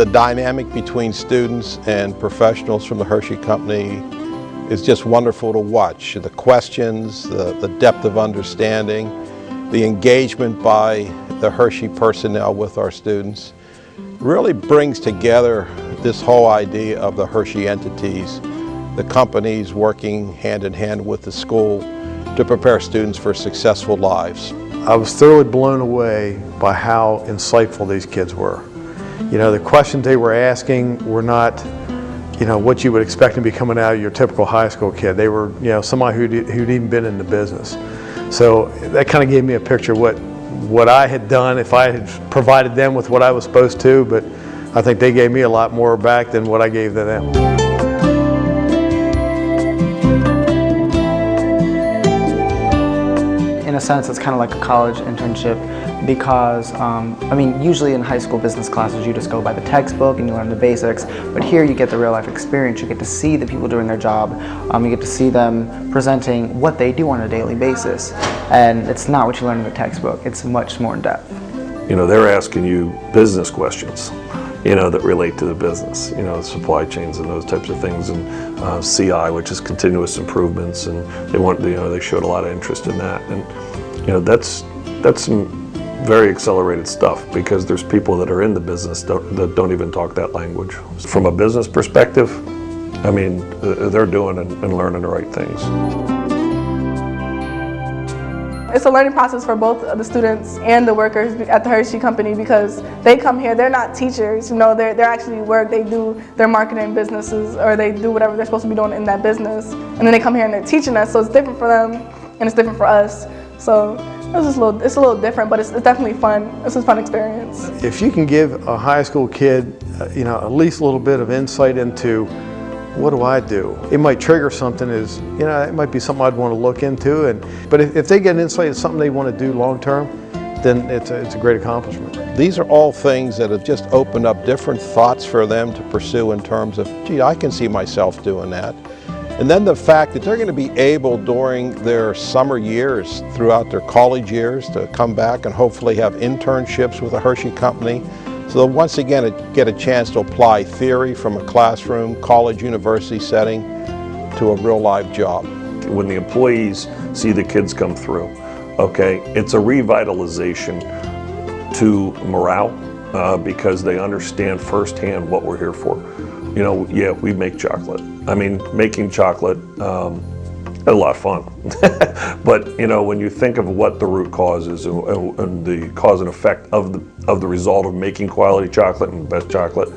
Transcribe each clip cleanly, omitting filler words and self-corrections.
The dynamic between students and professionals from the Hershey Company is just wonderful to watch. The questions, the depth of understanding, the engagement by the Hershey personnel with our students really brings together this whole idea of the Hershey entities, the companies working hand in hand with the school to prepare students for successful lives. I was thoroughly blown away by how insightful these kids were. You know, the questions they were asking were not, you know, what you would expect to be coming out of your typical high school kid. They were, you know, somebody who'd even been in the business. So that kind of gave me a picture of what I had done if I had provided them with what I was supposed to, but I think they gave me a lot more back than what I gave to them. In a sense, it's kind of like a college internship because, I mean, usually in high school business classes you just go by the textbook and you learn the basics, but here you get the real life experience. You get to see the people doing their job. You get to see them presenting what they do on a daily basis, and it's not what you learn in the textbook. It's much more in depth. You know, they're asking you business questions, you know, that relate to the business, you know, supply chains and those types of things, and CI, which is continuous improvements, and they showed a lot of interest in that, and you know, that's some very accelerated stuff because there's people that are in the business that don't even talk that language. From a business perspective, I mean, they're doing and learning the right things. It's a learning process for both the students and the workers at the Hershey Company because they come here, they're not teachers, you know, they're actually work, they do their marketing businesses or they do whatever they're supposed to be doing in that business, and then they come here and they're teaching us, so it's different for them and it's different for us. So it's a little different, but it's definitely fun. It's a fun experience. If you can give a high school kid, you know, at least a little bit of insight into what do I do? It might trigger something as, you know, it might be something I'd want to look into. But if they get an insight into something they want to do long term, then it's a great accomplishment. These are all things that have just opened up different thoughts for them to pursue in terms of, gee, I can see myself doing that. And then the fact that they're going to be able during their summer years, throughout their college years, to come back and hopefully have internships with the Hershey Company. So they'll once again get a chance to apply theory from a classroom, college, university setting to a real live job. When the employees see the kids come through, okay, it's a revitalization to morale because they understand firsthand what we're here for. You know, yeah, we make chocolate. I mean, making chocolate, a lot of fun. But, you know, when you think of what the root cause is and the cause and effect of the result of making quality chocolate and best chocolate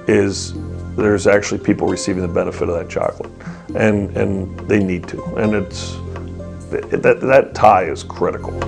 is there's actually people receiving the benefit of that chocolate. And they need to. And that tie is critical.